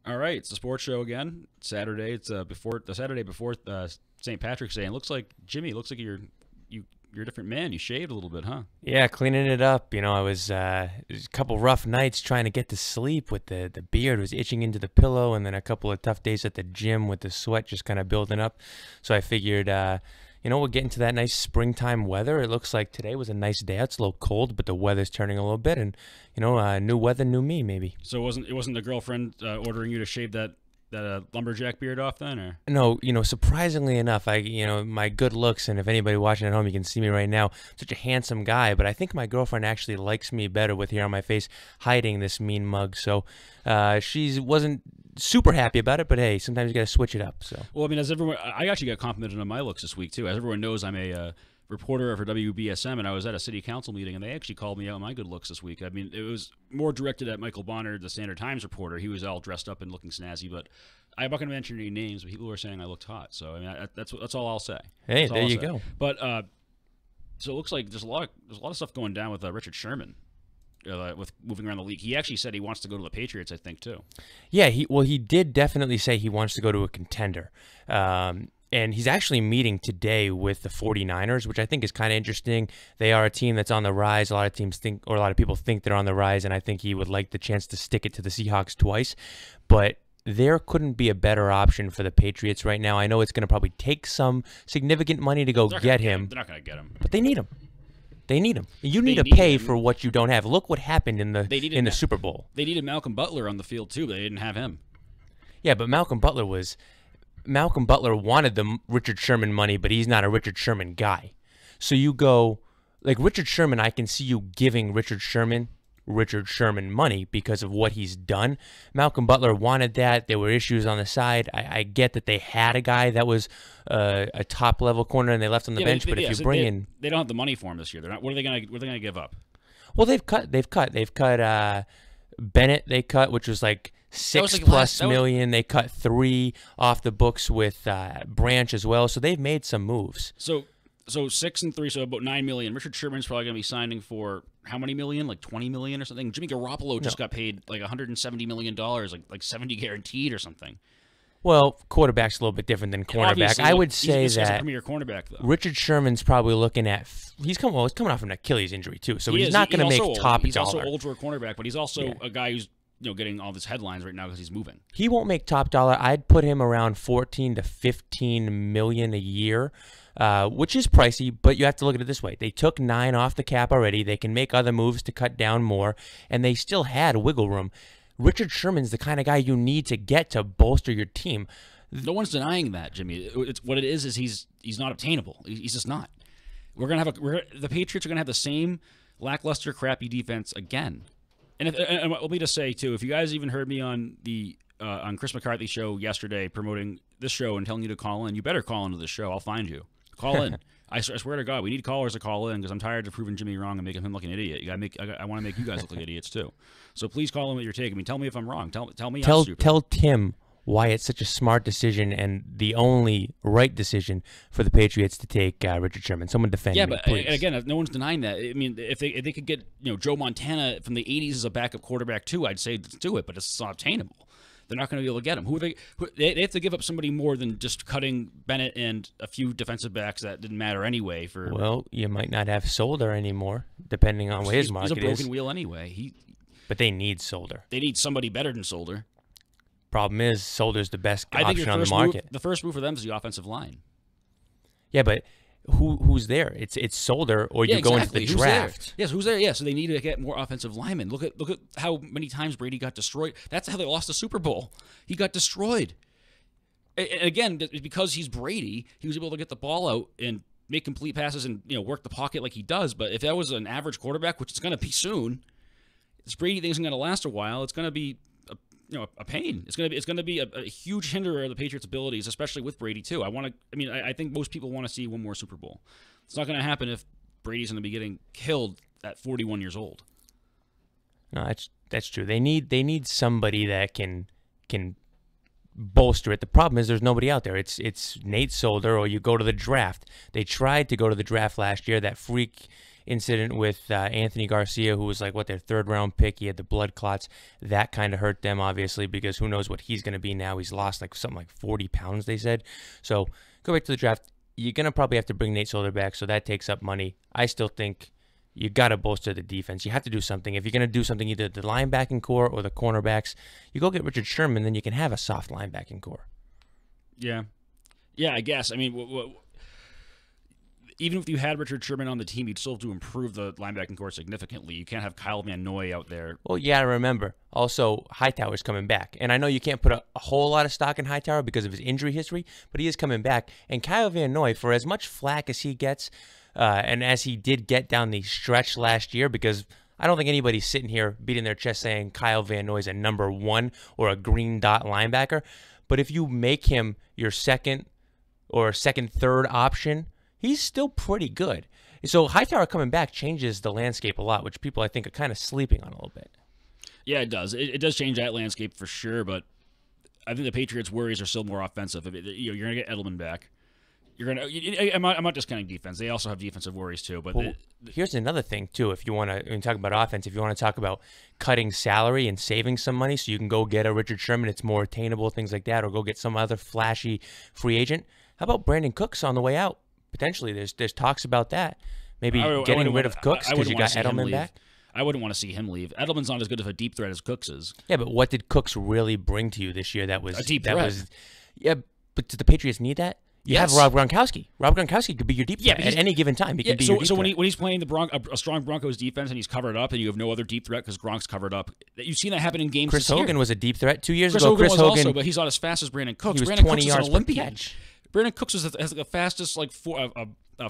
All right, it's the sports show again. Saturday. It's before the Saturday before St. Patrick's Day. And looks like Jimmy. Looks like you're a different man. You shaved a little bit, huh? Yeah, cleaning it up. I was it was a couple rough nights trying to get to sleep with the beard was itching into the pillow, and then a couple of tough days at the gym with the sweat just kind of building up. So I figured, we're getting to that nice springtime weather. It looks like today was a nice day. It's a little cold, but the weather's turning a little bit, and new weather, new me, maybe. So it wasn't the girlfriend ordering you to shave that lumberjack beard off then, or? No, surprisingly enough, my good looks, and if anybody watching at home, you can see me right now, such a handsome guy, but I think my girlfriend actually likes me better with hair on my face, hiding this mean mug. So she wasn't super happy about it, but hey, sometimes you got to switch it up. So. Well, I mean, I actually got complimented on my looks this week too. As everyone knows, I'm a reporter for WBSM, and I was at a city council meeting, and they actually called me out on my good looks this week. I mean, it was more directed at Michael Bonner, the Standard Times reporter. He was all dressed up and looking snazzy, but I'm not going to mention any names, but people were saying I looked hot. So I mean, that's all I'll say. Hey, there you go. But so it looks like there's a lot of stuff going down with Richard Sherman. With moving around the league, he actually said he wants to go to the Patriots, I think, too. Yeah, he did definitely say he wants to go to a contender. And he's actually meeting today with the 49ers, which I think is kind of interesting. They are a team that's on the rise. A lot of people think they're on the rise, and I think he would like the chance to stick it to the Seahawks twice. But there couldn't be a better option for the Patriots right now. I know it's going to probably take some significant money to go get him. They're not going to get him. But they need him. They need him. You need to pay for what you don't have. Look what happened in the Super Bowl. They needed Malcolm Butler on the field too, but they didn't have him. Yeah, but Malcolm Butler wanted the Richard Sherman money, but he's not a Richard Sherman guy. So you go like Richard Sherman. I can see you giving Richard Sherman money because of what he's done. Malcolm Butler wanted that. There were issues on the side. I get that they had a guy that was a top level corner and they left on the bench. But if you bring in, they don't have the money for him this year. They're not. What are they gonna give up? Well, they've cut Bennett. They cut, which was like $6+ million. They cut 3 off the books with Branch as well. So they've made some moves. So 6 and 3, so about $9 million. Richard Sherman's probably going to be signing for how many million? Like $20 million or something. Jimmy Garoppolo just got paid like $170 million, like 70 guaranteed or something. Well, quarterback's a little bit different than cornerback. Obviously, I would say he's that a premier cornerback, though. Richard Sherman's probably looking at he's coming off an Achilles injury too, so he's not going to make top dollar. He's also old for a cornerback, but he's also a guy who's getting all these headlines right now because he's moving. He won't make top dollar. I'd put him around 14 to 15 million a year. Which is pricey, but you have to look at it this way. They took 9 off the cap already. They can make other moves to cut down more, and they still had wiggle room. Richard Sherman's the kind of guy you need to get to bolster your team. No one's denying that, Jimmy. What it is he's not obtainable. He's just not. The Patriots are gonna have the same lackluster, crappy defense again. And let me just say too, if you guys even heard me on the on Chris McCarthy's show yesterday promoting this show and telling you to call in, you better call into the show. I'll find you. Call in. I swear to God, we need callers to call in because I'm tired of proving Jimmy wrong and making him look an idiot. I want to make you guys look like idiots too. So please call in what you're taking. I mean, tell me if I'm wrong. Tell me I'm stupid. Tell Tim why it's such a smart decision and the only right decision for the Patriots to take Richard Sherman. Someone defend me, please. Again, no one's denying that. I mean, if they could get Joe Montana from the 80s as a backup quarterback too, I'd say let's do it, but it's not obtainable. They're not going to be able to get him. They have to give up somebody more than just cutting Bennett and a few defensive backs that didn't matter anyway. Well, you might not have Solder anymore, depending on what his market is. He's a broken wheel anyway. But they need Solder. They need somebody better than Solder. Problem is, Solder's the best option on the market. The first move for them is the offensive line. Yeah, but who's there? It's Solder, or you go into the draft. Yes, who's there? Yeah, so they need to get more offensive linemen. Look at how many times Brady got destroyed. That's how they lost the Super Bowl. He got destroyed. And again, because he's Brady, he was able to get the ball out and make complete passes and work the pocket like he does. But if that was an average quarterback, which it's going to be soon, this Brady thing isn't going to last a while. It's going to be a pain. It's going to be a huge hinder of the Patriots' abilities, especially with Brady too. I think most people want to see one more Super Bowl. It's not going to happen if Brady's going to be getting killed at 41 years old. No, that's true. They need somebody that can bolster it. The problem is there's nobody out there. It's Nate Solder, or you go to the draft. They tried to go to the draft last year. That freak incident with Anthony Garcia, who was like, their third-round pick. He had the blood clots. That kind of hurt them, obviously, because who knows what he's going to be now. He's lost something like 40 pounds, they said. So go back to the draft. You're going to probably have to bring Nate Solder back, so that takes up money. I still think you got to bolster the defense. You have to do something. If you're going to do something, either the linebacking core or the cornerbacks, you go get Richard Sherman, then you can have a soft linebacking core. Yeah. Yeah, I guess. I mean, even if you had Richard Sherman on the team, you'd still have to improve the linebacking core significantly. You can't have Kyle Van Noy out there. Well, you got to remember, also, Hightower's coming back. And I know you can't put a whole lot of stock in Hightower because of his injury history, but he is coming back. And Kyle Van Noy, for as much flack as he gets, and as he did get down the stretch last year, because I don't think anybody's sitting here beating their chest saying Kyle Van Noy is a number 1 or a green dot linebacker. But if you make him your second or third option, he's still pretty good. So Hightower coming back changes the landscape a lot, which people I think are kind of sleeping on a little bit. Yeah, it does. It does change that landscape for sure, but I think the Patriots' worries are still more offensive. You're going to get Edelman back. I'm not discounting defense. They also have defensive worries too. But here's another thing too. If you want to talk about offense, if you want to talk about cutting salary and saving some money, so you can go get a Richard Sherman, it's more attainable, things like that, or go get some other flashy free agent. How about Brandon Cooks on the way out? Potentially, there's talks about that. Maybe getting rid of Cooks because you got Edelman back. I wouldn't want to see him leave. Edelman's not as good of a deep threat as Cooks is. Yeah, but what did Cooks really bring to you this year? That was a deep threat. Yeah, but do the Patriots need that? You have Rob Gronkowski. Rob Gronkowski could be your deep threat at any given time. He can be your deep threat. When he's playing a strong Broncos defense and he's covered up and you have no other deep threat because Gronk's covered up, you've seen that happen in games. Chris Hogan was a deep threat 2 years ago. Chris Hogan was also, but he's not as fast as Brandon Cooks. He was Brandon 20 Cooks yards is an Olympian. per catch. Brandon Cooks has the fastest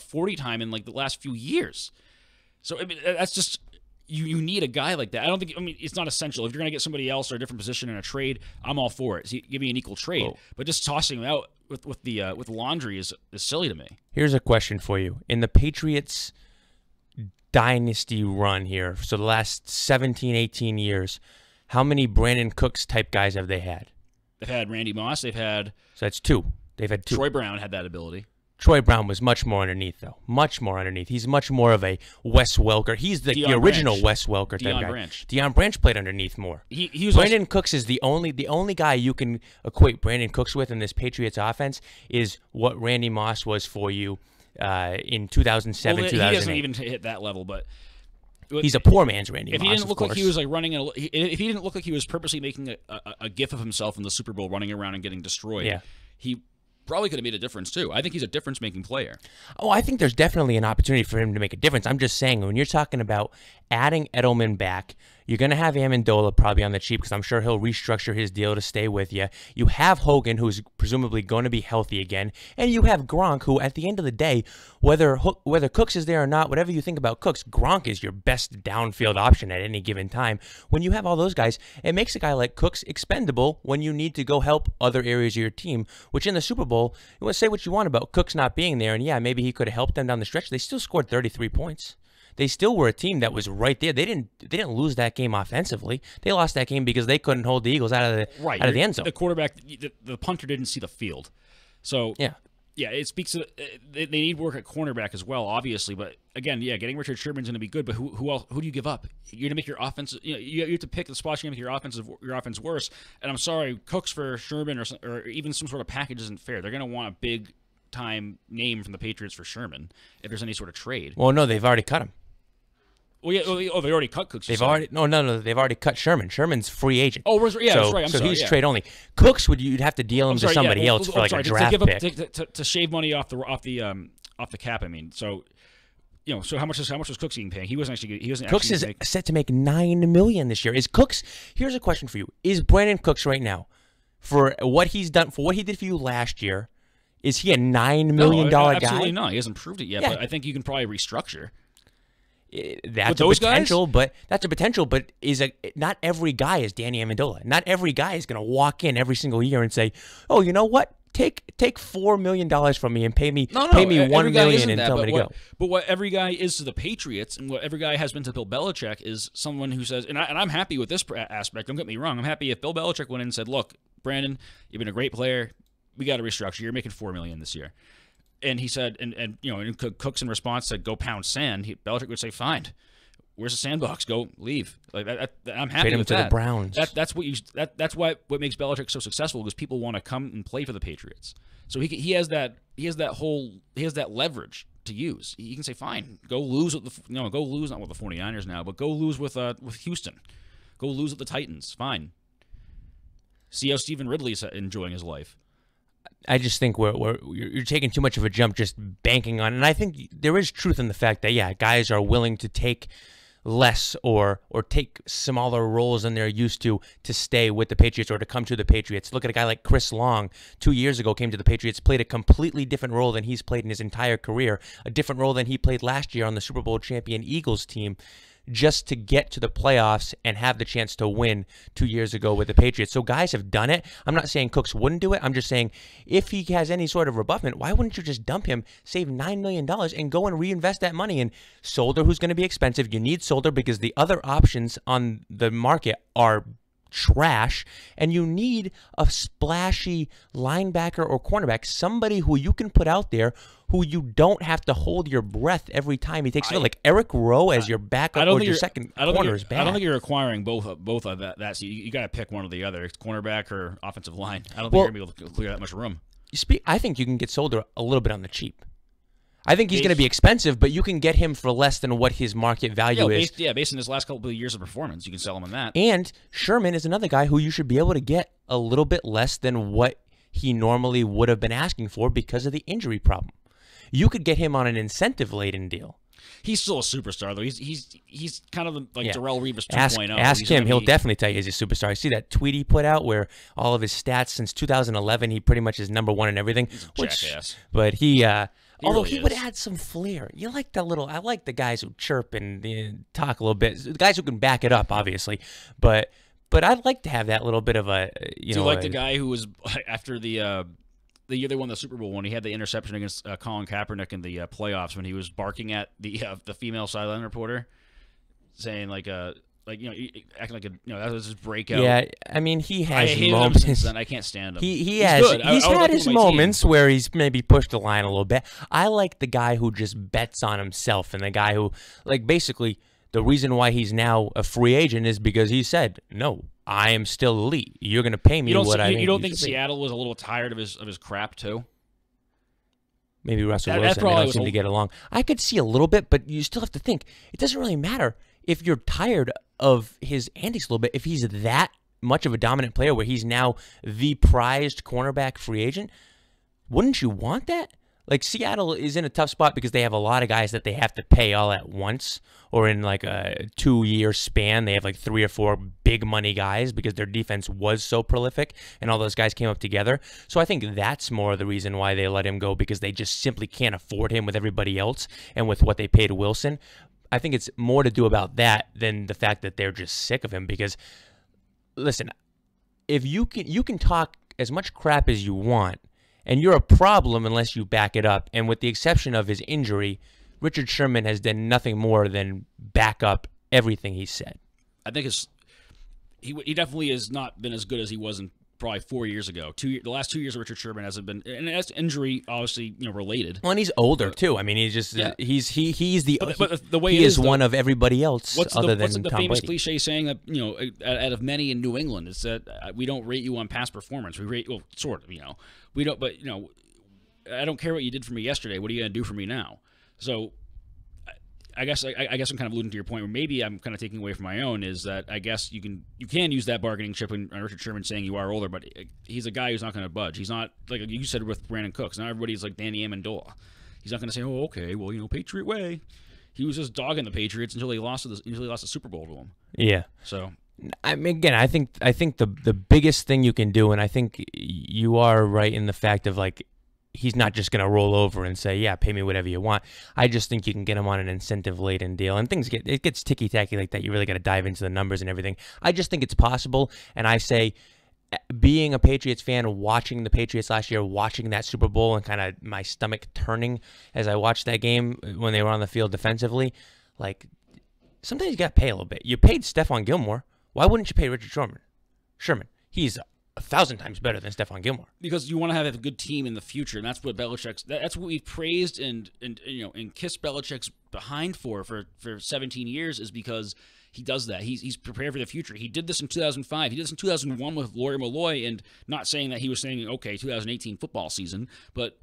40 time in the last few years. So I mean, that's just you need a guy like that. I don't think it's not essential. If you're going to get somebody else or a different position in a trade, I'm all for it. Give me an equal trade, but just tossing him out with laundry is silly to me. Here's a question for you: in the Patriots dynasty run here, so the last 17, 18 years, how many Brandon Cooks type guys have they had? They've had Randy Moss. So that's 2. They've had 2. Troy Brown had that ability. Troy Brown was much more underneath, though. Much more underneath. He's much more of a Wes Welker. He's the original Wes Welker type guy. Deion Branch played underneath more. Brandon Cooks is the only guy you can equate Brandon Cooks with in this Patriots offense is what Randy Moss was for you in 2007, 2008. He doesn't even hit that level, but he's a poor man's Randy Moss. If he didn't look like he was if he didn't look like he was purposely making a gif of himself in the Super Bowl, running around and getting destroyed, he probably could have made a difference too. I think he's a difference-making player. Oh, I think there's definitely an opportunity for him to make a difference. I'm just saying, when you're talking about adding Edelman back, you're going to have Amendola probably on the cheap because I'm sure he'll restructure his deal to stay with you. You have Hogan, who's presumably going to be healthy again, and you have Gronk, who at the end of the day, whether Cooks is there or not, whatever you think about Cooks, Gronk is your best downfield option at any given time. When you have all those guys, it makes a guy like Cooks expendable when you need to go help other areas of your team, which in the Super Bowl, you want to say what you want about Cooks not being there, and yeah, maybe he could have helped them down the stretch. They still scored 33 points. They still were a team that was right there. They didn't lose that game offensively. They lost that game because they couldn't hold the Eagles out of the end zone. The quarterback, the punter didn't see the field. So yeah, it speaks to they need work at cornerback as well, obviously. But again, getting Richard Sherman's going to be good. But who else? Who do you give up? You're going to make your offense. You have to pick the spots you're going to make your offense worse. And I'm sorry, Cooks for Sherman or even some sort of package isn't fair. They're going to want a big time name from the Patriots for Sherman if there's any sort of trade. Well, no, they've already cut him. Well, yeah. Oh, they already cut Cooks. They've already cut Sherman. Sherman's free agent. Oh, that's right. I'm sorry. He's trade only. Cooks you'd have to deal him to somebody else for like a draft pick to shave money off the cap. I mean, so how much was Cooks even paying? He wasn't actually. Cooks is set to make $9 million this year. Is Cooks? Here's a question for you: is Brandon Cooks right now, for what he's done, for what he did for you last year, is he a $9 million guy? Absolutely not. He hasn't proved it yet. But I think you can probably restructure. That's a potential, but not every guy is Danny Amendola. Not every guy is going to walk in every single year and say, "Oh, you know what? Take $4 million from me and pay me $1 million and tell me to go." But what every guy is to the Patriots and what every guy has been to Bill Belichick is someone who says, and I'm happy with this aspect. Don't get me wrong. I'm happy if Bill Belichick went in and said, "Look, Brandon, you've been a great player. We got to restructure. You're making $4 million this year." And he said, and Cooks in response said, "Go pound sand." Belichick would say, "Fine. Where's the sandbox? Go leave." Like I'm happy Trade him with to that. the Browns. That's what makes Belichick so successful, because people want to come and play for the Patriots. So he has that leverage to use. He can say, "Fine, go lose with go lose not with the 49ers now, but go lose with Houston. Go lose with the Titans. Fine. See how Stephen Ridley's enjoying his life." I just think you're taking too much of a jump just banking on, and I think there is truth in the fact that guys are willing to take less or take smaller roles than they're used to stay with the Patriots or to come to the Patriots. Look at a guy like Chris Long, 2 years ago came to the Patriots, played a completely different role than he's played in his entire career, a different role than he played last year on the Super Bowl champion Eagles team, just to get to the playoffs and have the chance to win 2 years ago with the Patriots. So guys have done it. I'm not saying Cooks wouldn't do it. I'm just saying if he has any sort of rebuffment, why wouldn't you just dump him, save $9 million, and go and reinvest that money in Solder, who's going to be expensive? You need Solder because the other options on the market are trash, and you need a splashy linebacker or cornerback, somebody who you can put out there who you don't have to hold your breath every time he takes it. Like Eric Rowe as your backup or your second corner is bad. I don't think you're acquiring both of that. So you got to pick one or the other, cornerback or offensive line. I don't think you're going to be able to clear that much room. I think you can get Solder a little bit on the cheap. I think he's going to be expensive, but you can get him for less than what his market value is. Based on his last couple of years of performance, you can sell him on that. And Sherman is another guy who you should be able to get a little bit less than what he normally would have been asking for because of the injury problem. You could get him on an incentive-laden deal. He's still a superstar, though. He's kind of like Darrelle Revis 2.0. Ask him. He'll definitely tell you he's a superstar. I see that tweet he put out where all of his stats since 2011, he pretty much is #1 in everything. He's a jackass. But he although really he would add some flair. You like that little. I like the guys who chirp and talk a little bit. The guys who can back it up, obviously. But I'd like to have that little bit of a. Do you like the guy who was after the year they won the Super Bowl when he had the interception against Colin Kaepernick in the playoffs, when he was barking at the female sideline reporter, saying acting like that was his breakout. Yeah, I mean he has I hated moments. him since then. I can't stand him. He's good. He's had his moments team. where he's maybe pushed the line a little bit. I like the guy who just bets on himself, and the guy who basically the reason why he's now a free agent is because he said, "No, I am still elite. You're going to pay me what I." You don't think Seattle was a little tired of his crap too? Maybe Russell Wilson. They don't seem to get along. I could see a little bit, but you still have to think. It doesn't really matter if you're tired of his antics a little bit. If he's that much of a dominant player where he's now the prized cornerback free agent, wouldn't you want that? Like, Seattle is in a tough spot because they have a lot of guys that they have to pay all at once, or in like a 2-year span. They have like 3 or 4 big money guys because their defense was so prolific and all those guys came up together. So I think that's more the reason why they let him go, because they just simply can't afford him with everybody else and with what they paid Wilson. I think it's more to do about that than the fact that they're just sick of him. Because, listen, if you can talk as much crap as you want, and you're a problem unless you back it up. And with the exception of his injury, Richard Sherman has done nothing more than back up everything he said. I think he definitely has not been as good as he was in probably 4 years ago. The last 2 years of Richard Sherman hasn't been, and that's injury obviously related. Well, and he's older too. I mean, he's just he's the way he is one of everybody else what's other the than Tom famous Brady. cliche saying that out of many in New England, it's that we don't rate you on past performance. We rate sort of we don't, but I don't care what you did for me yesterday. What are you going to do for me now? So I guess I'm kind of alluding to your point, where maybe I'm kind of taking away from my own, is that I guess you can use that bargaining chip on Richard Sherman saying you are older, but he's a guy who's not going to budge. He's not, like you said with Brandon Cooks. Not everybody's like Danny Amendola. He's not going to say, "Oh, okay, well, Patriot way." He was just dogging the Patriots until he lost the Super Bowl to them. Yeah. So I mean, again, I think the biggest thing you can do, and I think you are right in the fact of he's not just going to roll over and say, "Yeah, pay me whatever you want." I just think you can get him on an incentive-laden deal, and it gets ticky-tacky like that. You really got to dive into the numbers and everything. I just think it's possible, and I say, being a Patriots fan, watching the Patriots last year, watching that Super Bowl, and kind of my stomach turning as I watched that game when they were on the field defensively, sometimes you got to pay a little bit. You paid Stephon Gilmore. Why wouldn't you pay Richard Sherman? He's a 1,000 times better than Stephon Gilmore. Because you want to have a good team in the future, and that's what that's what we've praised and kissed Belichick's behind for 17 years, is because he does that. He's prepared for the future. He did this in 2005. He did this in 2001 with Lawyer Malloy, and not saying that he was saying, okay, 2018 football season, but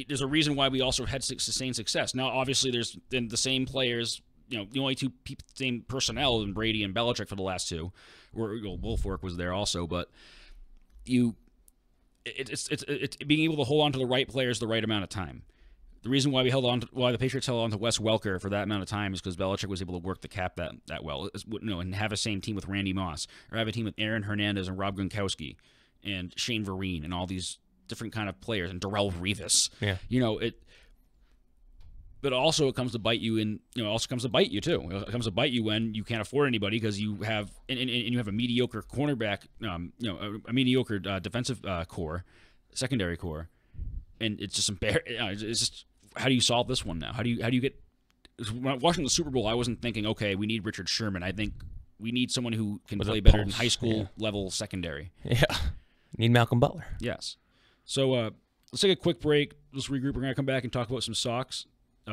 there's a reason why we also had sustained success. Now, obviously, there's been the same players, the only two same personnel in Brady and Belichick for the last two. Wolfork was there also, but it's being able to hold on to the right players the right amount of time. The reason why why the Patriots held on to Wes Welker for that amount of time is because Belichick was able to work the cap that well, and have a same team with Randy Moss, or have a team with Aaron Hernandez and Rob Gronkowski and Shane Vereen and all these different kind of players, and Darrelle Revis. Yeah. But also it comes to bite you also comes to bite you too. It comes to bite you when you can't afford anybody, because you have and you have a mediocre cornerback, a mediocre defensive core, secondary core, and it's just it's just, how do you solve this one now? How do you get? When watching the Super Bowl, I wasn't thinking, okay, we need Richard Sherman. I think we need someone who can play better in high school level secondary. Yeah, need Malcolm Butler. Yes. So let's take a quick break. Let's regroup. We're gonna come back and talk about some Sox.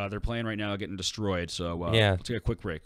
They're playing right now, getting destroyed. So let's take a quick break.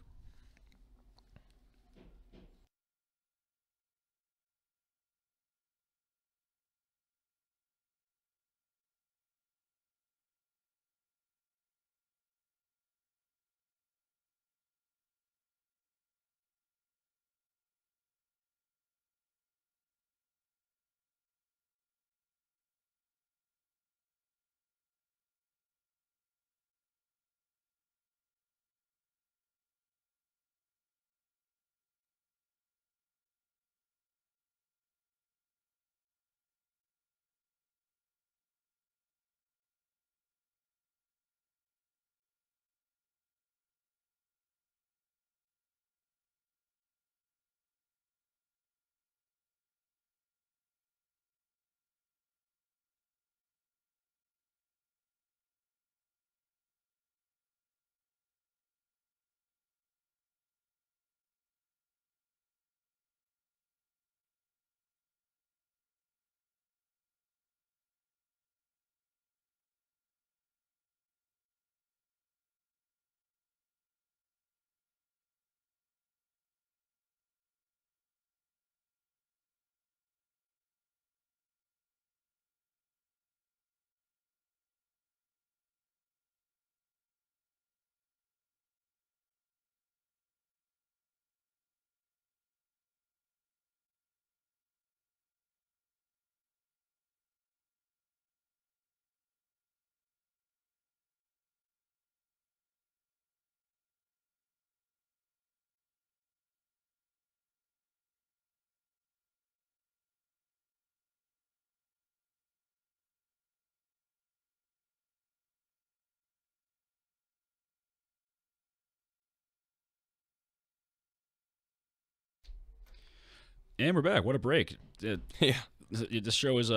And we're back. What a break. This show is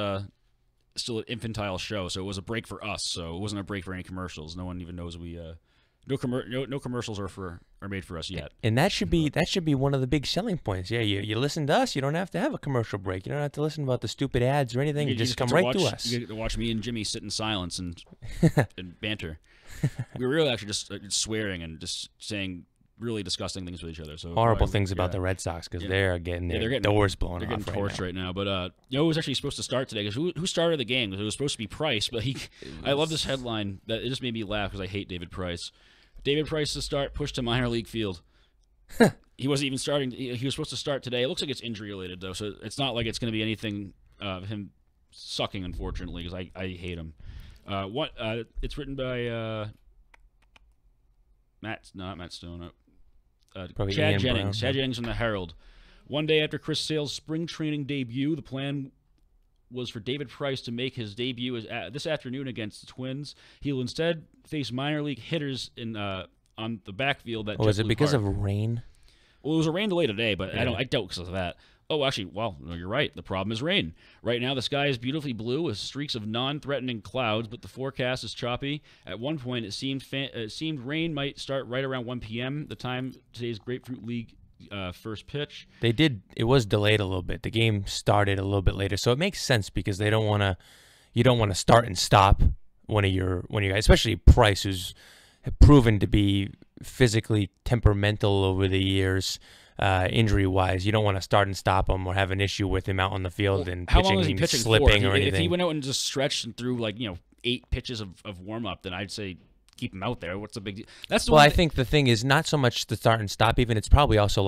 still an infantile show, so it was a break for us. So it wasn't a break for any commercials. No one even knows no commercials are made for us yet. And that should be one of the big selling points. Yeah, you listen to us, you don't have to have a commercial break. You don't have to listen about the stupid ads or anything. You just come right to us. You get to watch me and Jimmy sit in silence and banter. We were really actually just swearing and just saying really disgusting things with each other. So horrible things about the Red Sox, because they're getting their doors blown off. They're getting torched right now. But it was actually supposed to start today, because who started the game? Because it was supposed to be Price, but I love this headline. That it just made me laugh because I hate David Price. David Price to start, pushed to minor league field. He wasn't even starting. He was supposed to start today. It looks like it's injury related though, so it's not like it's going to be anything of him sucking, unfortunately, because I hate him. It's written by not Matt Stone. Chad Jennings. Chad Jennings from the Herald. One day after Chris Sale's spring training debut, the plan was for David Price to make his debut this afternoon against the Twins. He'll instead face minor league hitters on the backfield. Was it because of rain? Well, it was a rain delay today, but I doubt because of that. Oh, actually, well, no, you're right. The problem is rain. Right now, the sky is beautifully blue with streaks of non-threatening clouds, but the forecast is choppy. At one point, it seemed rain might start right around 1 p.m., the time today's Grapefruit League first pitch. They did. It was delayed a little bit. The game started a little bit later, so it makes sense because they don't want to. You don't want to start and stop one of your guys, especially Price, who's proven to be physically temperamental over the years, injury-wise. You don't want to start and stop him or have an issue with him out on the field and how pitching, long is he pitching slipping for? or anything. If he went out and just stretched and threw 8 pitches of warm-up, then I'd say keep him out there. What's the big deal? That's the I think the thing is not so much the start and stop even. It's probably also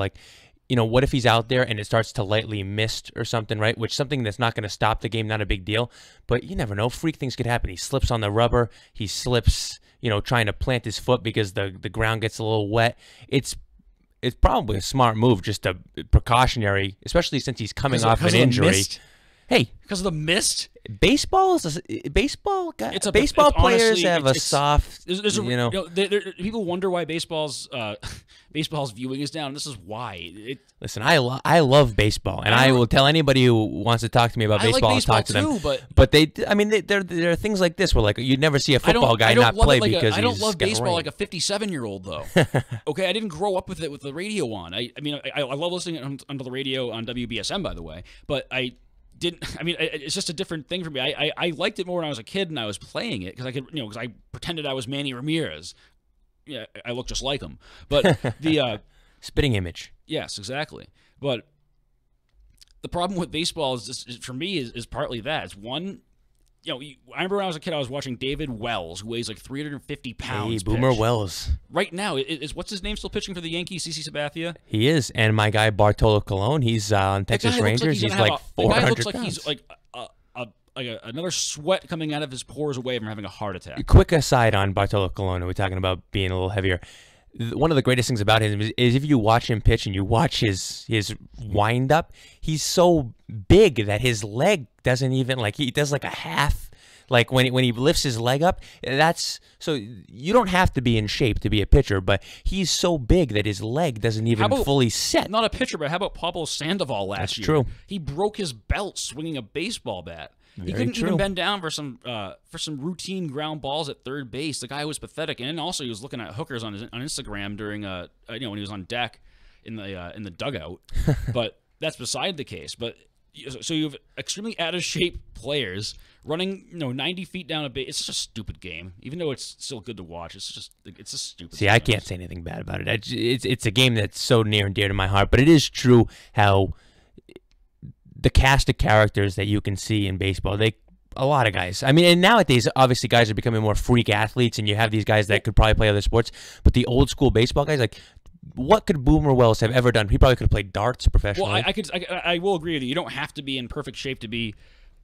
what if he's out there and it starts to lightly mist or something, right? Which something that's not going to stop the game, not a big deal. But you never know. Freak things could happen. He slips on the rubber. He slips, trying to plant his foot because the ground gets a little wet. It's probably a smart move, just a precautionary, especially since he's coming off an injury. Hey, because of the mist. Baseball players have a soft. People wonder why baseball's viewing is down. This is why. Listen, I love baseball, and I will tell anybody who wants to talk to me about baseball. I like baseball talk to too, them. But there are things like this where you'd never see a football guy not play because I don't love baseball like a 57-year-old though. Okay, I didn't grow up with it with the radio on. I love listening onto the radio on WBSM, by the way, but it's just a different thing for me. I liked it more when I was a kid and I was playing it because I could, because I pretended I was Manny Ramirez. Yeah, I look just like him. But the spitting image. Yes, exactly. But the problem with baseball for me is partly that. It's one. I remember when I was a kid, I was watching David Wells, who weighs 350 pounds. Hey, Boomer pitch. Wells. Right now, what's his name still pitching for the Yankees? CC Sabathia. He is, and my guy Bartolo Colon. He's on Texas Rangers. He's 400 pounds. The guy looks like he's another sweat coming out of his pores away from having a heart attack. Quick aside on Bartolo Colon, we're talking about being a little heavier. One of the greatest things about him is if you watch him pitch and you watch his wind up, he's so big that his leg doesn't even he does a half. When he lifts his leg up, so you don't have to be in shape to be a pitcher, but he's so big that his leg doesn't even fully set. Not a pitcher, but how about Pablo Sandoval last year? True. He broke his belt swinging a baseball bat. He couldn't even bend down for some routine ground balls at third base. The guy was pathetic, and then also he was looking at hookers on Instagram during when he was on deck in the dugout. But that's beside the case. But so you have extremely out of shape players running 90 feet down a base. It's just a stupid game, even though it's still good to watch. It's just stupid. See, I can't say anything bad about it. It's a game that's so near and dear to my heart. But it is true how the cast of characters that you can see in baseball, a lot of guys. And nowadays, obviously, guys are becoming more freak athletes, and you have these guys that could probably play other sports. But the old school baseball guys, what could Boomer Wells have ever done? He probably could have played darts professionally. Well, I will agree with you. You don't have to be in perfect shape to be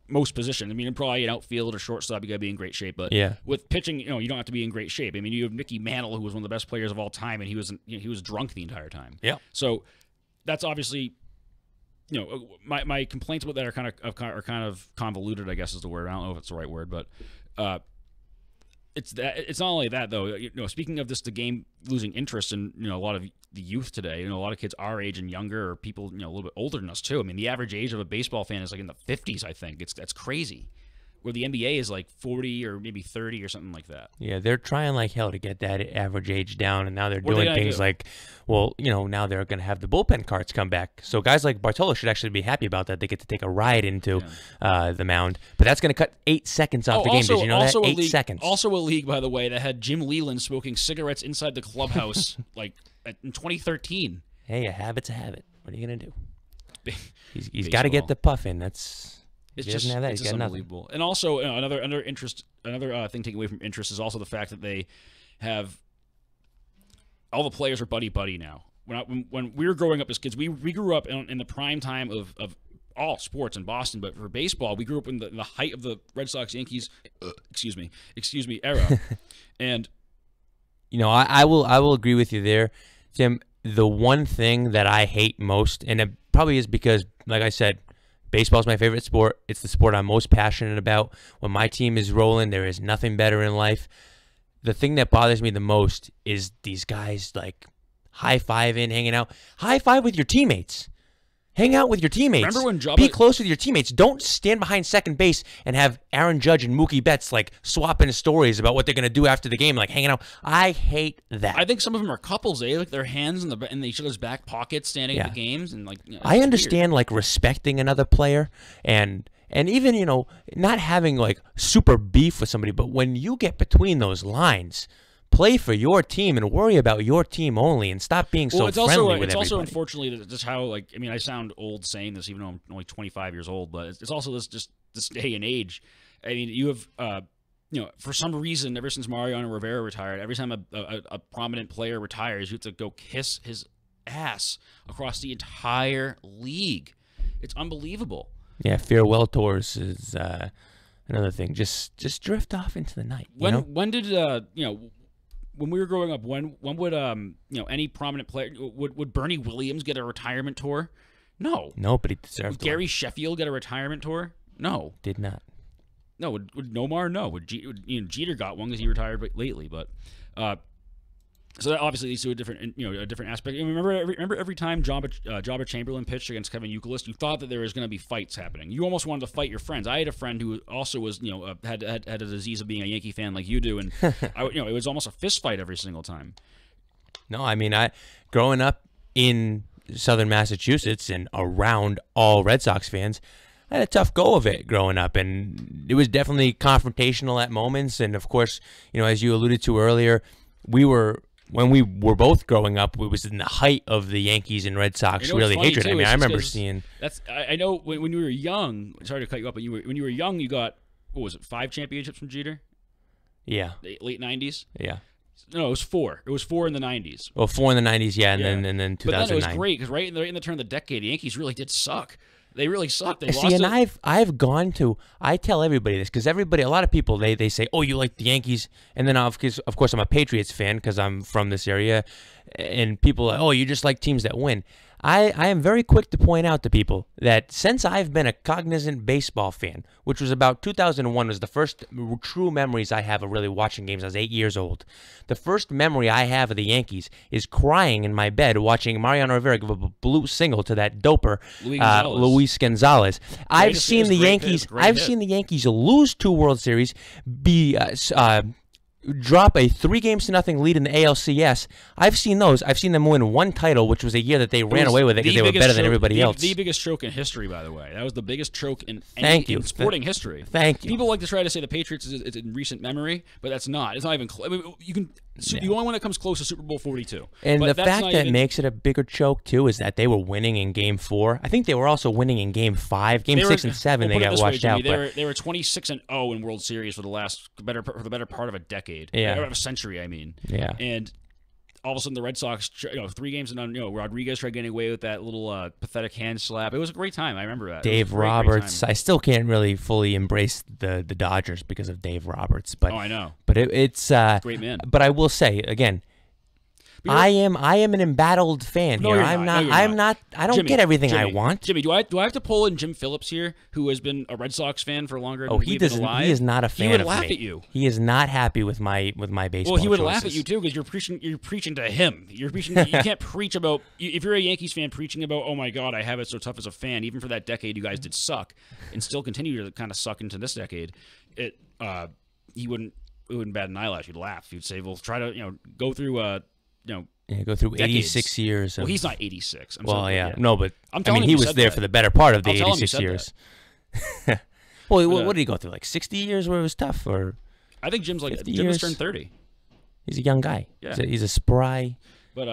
most positions. Probably an outfield or shortstop, you got to be in great shape. But with pitching, you don't have to be in great shape. You have Mickey Mantle, who was one of the best players of all time, and he was drunk the entire time. Yeah. So that's obviously. My complaints about that are kind of convoluted, I guess is the word. I don't know if it's the right word, but it's not only that though. Speaking of this, the game losing interest in a lot of the youth today. A lot of kids our age and younger, or people a little bit older than us too. The average age of a baseball fan is in the 50s. I think that's crazy. Where the NBA is 40 or maybe 30 or something like that. Yeah, they're trying like hell to get that average age down, and now they're doing things now they're going to have the bullpen carts come back. So guys like Bartolo should actually be happy about that. They get to take a ride into the mound. But that's going to cut 8 seconds off the game. Did you know that? 8 seconds. Also a league, by the way, that had Jim Leland smoking cigarettes inside the clubhouse in 2013. Hey, a habit's a habit. What are you going to do? He's got to get the puff in. It's just unbelievable. And also another thing taken away from interest is also the fact that they have all the players are buddy now. When we were growing up as kids, we grew up in the prime time of all sports in Boston, but for baseball, we grew up in the height of the Red Sox Yankees excuse me era. And I will agree with you there, Tim. The one thing that I hate most, and it probably is because, like I said, baseball is my favorite sport. It's the sport I'm most passionate about. When my team is rolling, there is nothing better in life. The thing that bothers me the most is these guys high-fiving, hanging out. High-five with your teammates. Hang out with your teammates. Remember when Be close with your teammates. Don't stand behind second base and have Aaron Judge and Mookie Betts like swapping stories about what they're going to do after the game, like hanging out. I hate that. I think some of them are couples. They like their hands in each other's back pockets, standing at the games, and like. I understand like respecting another player and even not having like super beef with somebody, but when you get between those lines. Play for your team and worry about your team only, and stop being so friendly with everybody. It's also unfortunately just how I sound old saying this, even though I'm only 25 years old, but it's also this day and age. I mean, you have for some reason, ever since Mariano Rivera retired, every time a prominent player retires, you have to go kiss his ass across the entire league. It's unbelievable. Yeah, farewell tours is another thing. Just drift off into the night. When did when we were growing up, when would any prominent player would Bernie Williams get a retirement tour? No. Nobody deserved. Would Gary Sheffield get a retirement tour? No. Did not. No. Would Nomar? No. Jeter got one because he retired lately, but so that obviously leads to a different aspect. And remember every time Jabba Chamberlain pitched against Kevin Youkilis, you thought that there was going to be fights happening. You almost wanted to fight your friends. I had a friend who also was had a disease of being a Yankee fan like you do, and it was almost a fist fight every single time. No, I mean growing up in Southern Massachusetts and around all Red Sox fans, I had a tough go of it growing up, and it was definitely confrontational at moments. And of course, as you alluded to earlier, when we were both growing up, it was in the height of the Yankees and Red Sox hatred. Too, I mean, I remember seeing. I know when you were young. Sorry to cut you up, but when you were young, you got 5 championships from Jeter? Yeah. Late 90s. Yeah. No, it was 4. It was 4 in the 90s. Well, 4 in the 90s, yeah, and then 2009. But then it was great because right in the turn of the decade, the Yankees really did suck. They really sucked. I've gone to. I tell everybody this because a lot of people they say, "Oh, you like the Yankees," and then of course I'm a Patriots fan because I'm from this area, and people are, "Oh, you just like teams that win." I am very quick to point out to people that since I've been a cognizant baseball fan, which was about 2001 was the first true memories I have of really watching games. I was 8 years old. The first memory I have of the Yankees is crying in my bed watching Mariano Rivera give up a blue single to that doper, Luis Gonzalez. I've seen the Yankees lose 2 World Series, drop a 3-0 lead in the ALCS. I've seen those. I've seen them win 1 title, which was a year that they ran away with it because they were better than everybody else. The biggest choke in history, by the way. That was the biggest choke in sporting history. Thank you. People like to try to say the Patriots is in recent memory, but that's not. It's not even close. I mean, the only one that comes close is Super Bowl 42. And the fact that makes it a bigger choke, too, is that they were winning in Game 4. I think they were also winning in Game 5. Game 6 and 7, they got washed out. They were 26-0 in World Series for the better part of a decade. Yeah. Of a century, I mean. Yeah. And all of a sudden, the Red Sox, 3 games and Rodriguez tried getting away with that little pathetic hand slap. It was a great time. I remember that. Dave Roberts. I still can't really fully embrace the Dodgers because of Dave Roberts. But I know. But it's great man. But I will say again, I am an embattled fan here. I don't Jimmy, get everything I want. Jimmy, do I have to pull in Jim Phillips here, who has been a Red Sox fan for longer than we've been alive? He is not a fan. He would laugh at you. He is not happy with my baseball. Well, he would choices. laugh at you too because you're preaching to him. You're preaching. You can't preach about if you're a Yankees fan preaching about, oh my God, I have it so tough as a fan. Even for that decade, you guys did suck and still continue to kind of suck into this decade. It wouldn't bat an eyelash. You'd laugh. You'd say, well, try to go through go through decades. 86 years. Well, he's not 86. No, but he was there for the better part of the 86 years. Well, what did he go through? Like 60 years where it was tough, or I think Jim's like Jim has turned 30. He's a young guy. Yeah, he's a spry. But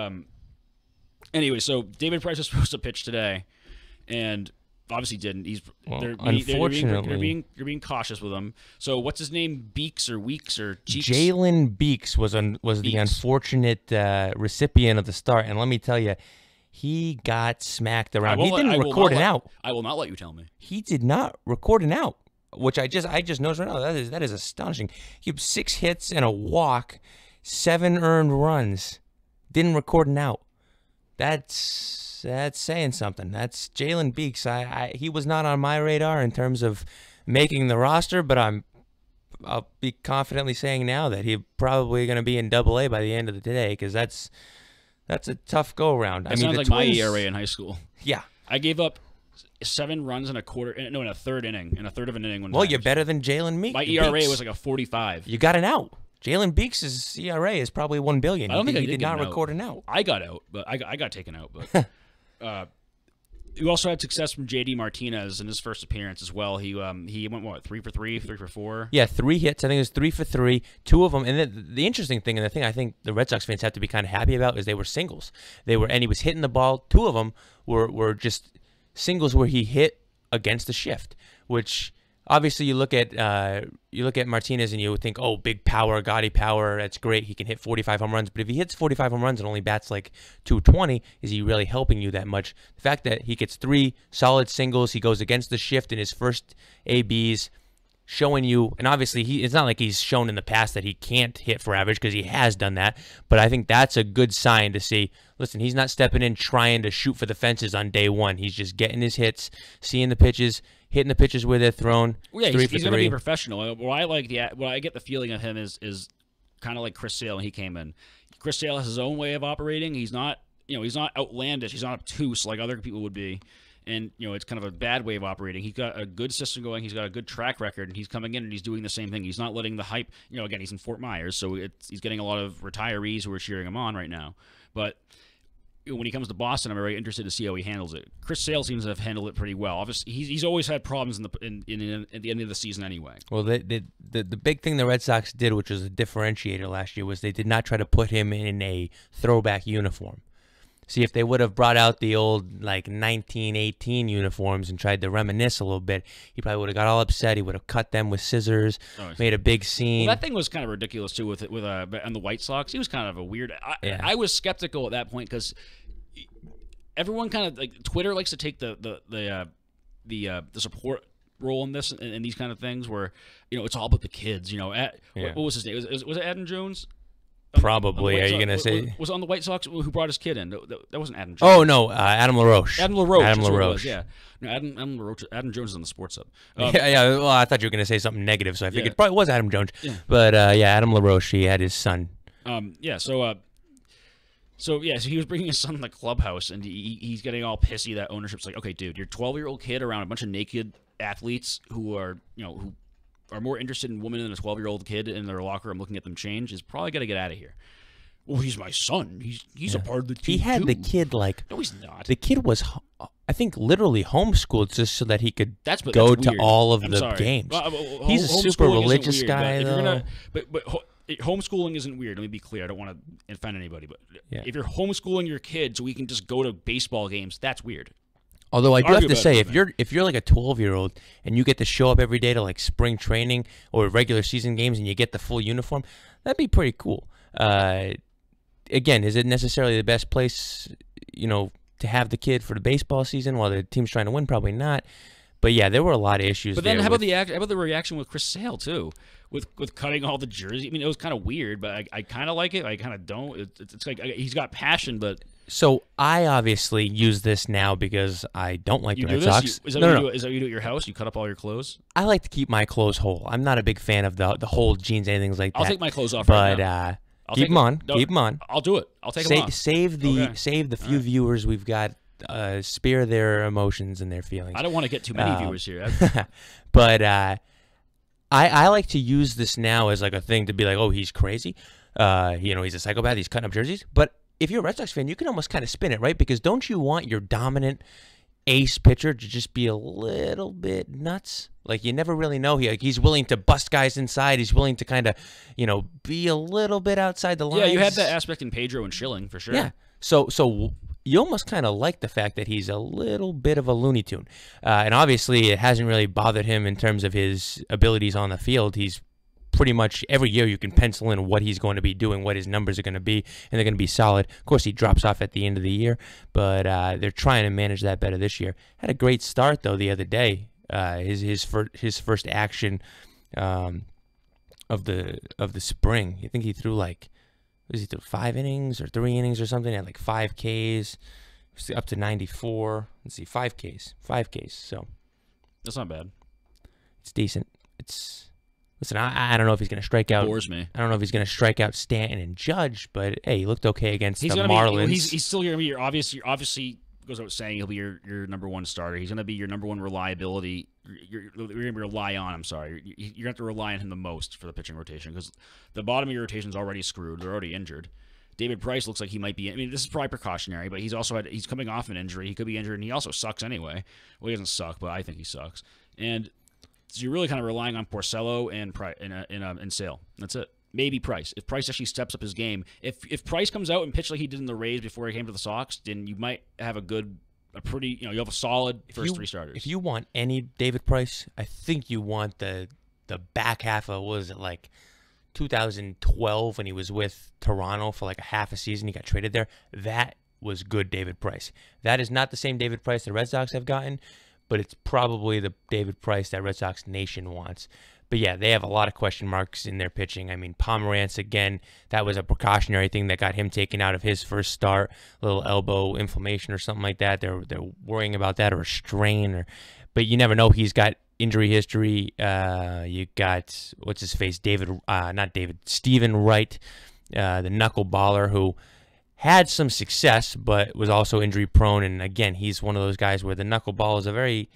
anyway, so David Price was supposed to pitch today, and obviously didn't. Unfortunately, you're being cautious with him. So what's his name? Beeks or Weeks or Cheeks? Jalen Beeks was the unfortunate recipient of the start, and let me tell you, he got smacked around. He didn't record an out. I will not let you tell me. He did not record an out, which I just noticed right now. That is astonishing. He had 6 hits and a walk, 7 earned runs. Didn't record an out. That's saying something. That's Jalen Beeks. He was not on my radar in terms of making the roster, but I'll be confidently saying now that he's probably going to be in Double-A by the end of the day because that's a tough go around. That sounds like my ERA in high school. Yeah. I gave up 7 runs in a third inning, in a third of an inning. Well, you're better than Jalen Meeks. My ERA was like a 45. You got an out. Jalen Beeks' ERA is probably $1 billion. I don't think he did not record an out. I got out, but I got taken out. But you also had success from J.D. Martinez in his first appearance as well. He went, what, 3 for 3, 3 for 4? Yeah, 3 hits. I think it was 3 for 3. 2 of them. And the interesting thing, and the thing I think the Red Sox fans have to be kind of happy about, is they were singles. And he was hitting the ball. 2 of them were just singles where he hit against the shift, which obviously you look at Martinez and you would think, oh, big power, gaudy power, that's great. He can hit 45 home runs. But if he hits 45 home runs and only bats like 220, is he really helping you that much? The fact that he gets 3 solid singles, he goes against the shift in his first ABs, showing you, and obviously it's not like he's shown in the past that he can't hit for average, because he has done that, but I think that's a good sign to see, listen, he's not stepping in trying to shoot for the fences on day one. He's just getting his hits, seeing the pitches, hitting the pitches where they're thrown. Well, yeah, he's going to be professional. What I get the feeling of him is kind of like Chris Sale when he came in. Chris Sale has his own way of operating. He's not outlandish. He's not obtuse like other people would be. And, it's kind of a bad way of operating. He's got a good system going. He's got a good track record. And he's coming in and he's doing the same thing. He's not letting the hype, again, he's in Fort Myers. So he's getting a lot of retirees who are cheering him on right now. But when he comes to Boston, I'm very interested to see how he handles it. Chris Sale seems to have handled it pretty well. Obviously, he's always had problems at the end of the season anyway. Well, the big thing the Red Sox did, which was a differentiator last year, was they did not try to put him in a throwback uniform. See, if they would have brought out the old, 1918 uniforms and tried to reminisce a little bit, he probably would have got all upset. He would have cut them with scissors, made a big scene. Well, that thing was kind of ridiculous, too, with on the White Sox. He was kind of a weird... I was skeptical at that point because everyone kind of... Twitter likes to take the support role in this and these kind of things where, it's all about the kids. What was his name? Was it Adam Jones? Probably. Are you going to say... Was on the White Sox who brought his kid in? That wasn't Adam Jones. Oh, no. Adam LaRoche. Adam LaRoche. Yeah. No, Adam Jones is on the Sports Hub. Yeah. Well, I thought you were going to say something negative, so I figured it probably was Adam Jones. Yeah. But, Adam LaRoche, he had his son. So he was bringing his son in the clubhouse, and he's getting all pissy that ownership's like, okay, dude, your 12-year-old kid around a bunch of naked athletes who are, who are more interested in women than a 12-year-old kid in their locker room looking at them change is probably got to get out of here. Well, he's my son. He's a part of the team. He had the kid no, he's not. The kid was, I think, literally homeschooled just so that he could go to all of the games. He's a super religious guy, though. But homeschooling isn't weird. Let me be clear. I don't want to offend anybody, but if you're homeschooling your kid so we can just go to baseball games, that's weird. Although I do have to say, if you're like a 12-year-old and you get to show up every day to spring training or regular season games and you get the full uniform, that'd be pretty cool. Again, is it necessarily the best place, to have the kid for the baseball season while the team's trying to win? Probably not. But yeah, there were a lot of issues. But then how about the reaction with Chris Sale too, with cutting all the jerseys? I mean, it was kind of weird, but I kind of like it. I kind of don't. It's like he's got passion, but. So I obviously use this now because I don't like the Red Sox. Is that what you do at your house? You cut up all your clothes? I like to keep my clothes whole. I'm not a big fan of the whole jeans, anything like that. I'll take my clothes off right now. Keep them on. Keep them on. I'll do it. I'll take them off. Save the few viewers we've got. Spare their emotions and their feelings. I don't want to get too many viewers here. But I like to use this now as a thing to be like, oh, he's crazy. He's a psychopath. He's cutting up jerseys. But if you're a Red Sox fan, you can almost kind of spin it, right? Because don't you want your dominant ace pitcher to just be a little bit nuts? You never really know. He's willing to bust guys inside. He's willing to kind of, be a little bit outside the lines. Yeah, you have that aspect in Pedro and Schilling for sure. Yeah. So you almost kind of like the fact that he's a little bit of a Looney Tune. And obviously it hasn't really bothered him in terms of his abilities on the field. He's pretty much every year you can pencil in what he's going to be doing, what his numbers are going to be, and they're going to be solid. Of course, he drops off at the end of the year, but they're trying to manage that better this year. Had a great start, though, the other day. His first action of the spring. I think he threw was he through 5 innings or 3 innings or something? He had 5 Ks, up to 94. Let's see, 5 Ks. So that's not bad. It's decent. Listen, I don't know if he's going to strike out. Bores me. I don't know if he's going to strike out Stanton and Judge, but hey, he looked okay against the Marlins. He's still going to be your obviously goes out saying he'll be your number one starter. He's going to be your number one reliability. You're going to rely on. I'm sorry. You're going to have to rely on him the most for the pitching rotation because the bottom of your rotation is already screwed. They're already injured. David Price looks like he might be. I mean, this is probably precautionary, but he's coming off an injury. He could be injured, and he also sucks anyway. Well, he doesn't suck, but I think he sucks. And so you're really kind of relying on Porcello and Sale. That's it. Maybe Price. If Price actually steps up his game, if Price comes out and pitched like he did in the Rays before he came to the Sox, then you might have a pretty, you have a solid first three starters. If you want any David Price, I think you want the back half of, what was it, like 2012 when he was with Toronto for like a half a season. He got traded there. That was good David Price. That is not the same David Price the Red Sox have gotten, but it's probably the David Price that Red Sox Nation wants. But yeah, they have a lot of question marks in their pitching. I mean, Pomerantz, again, that was a precautionary thing that got him taken out of his first start, a little elbow inflammation or something like that. They're worrying about that, or a strain, but you never know. He's got injury history. You got, what's his face, Stephen Wright, the knuckleballer, who had some success but was also injury prone. And again, he's one of those guys where the knuckleball is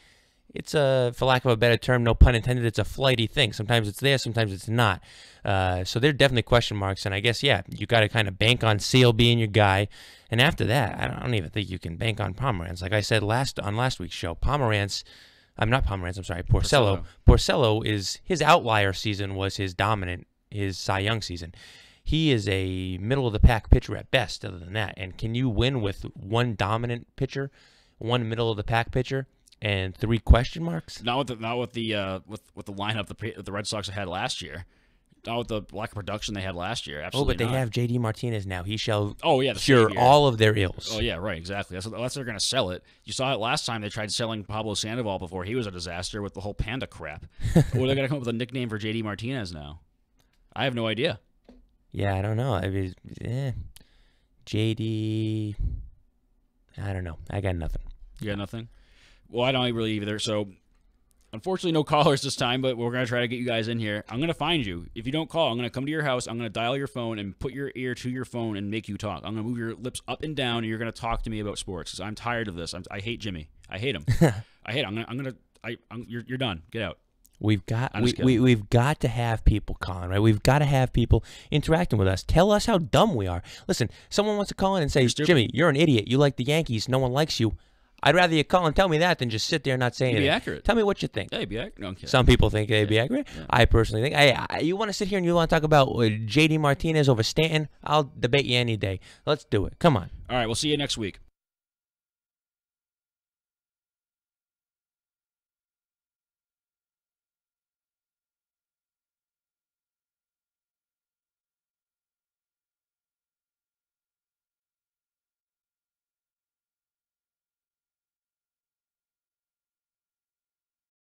it's for lack of a better term, no pun intended, it's a flighty thing. Sometimes it's there, sometimes it's not. So they're definitely question marks. And I guess, yeah, you got to kind of bank on Sale being your guy. And after that, I don't even think you can bank on Pomerantz. Like I said on last week's show, Porcello. Porcello is, his outlier season was his Cy Young season. He is a middle-of-the-pack pitcher at best, other than that. And can you win with one dominant pitcher, one middle-of-the-pack pitcher, and 3 question marks? Not with the lineup the Red Sox had last year. Not with the lack of production they had last year. Absolutely. Oh, but they have J.D. Martinez now. He shall cure savior. All of their ills. Oh yeah, right, exactly. That's how they're going to sell it. You saw it last time. They tried selling Pablo Sandoval before he was a disaster with the whole panda crap. Or they're going to come up with a nickname for J.D. Martinez now. I have no idea. Yeah, I don't know. I mean, J.D. I don't know. I got nothing. You got nothing? Well, I don't really either. So, unfortunately, no callers this time, but we're going to try to get you guys in here. I'm going to find you. If you don't call, I'm going to come to your house. I'm going to dial your phone and put your ear to your phone and make you talk. I'm going to move your lips up and down, and you're going to talk to me about sports because I'm tired of this. I hate Jimmy. I hate him. I hate him. You're done. Get out. We've got to have people calling, right? We've got to have people interacting with us. Tell us how dumb we are. Listen, someone wants to call in and say, Jimmy, you're an idiot. You like the Yankees. No one likes you. I'd rather you call and tell me that than just sit there and not say anything. Be accurate. Tell me what you think. Yeah, be accurate. No, I'm kidding. Some people think they'd be accurate. Yeah. I personally think, hey, you want to sit here and you want to talk about J.D. Martinez over Stanton? I'll debate you any day. Let's do it. Come on. All right, we'll see you next week.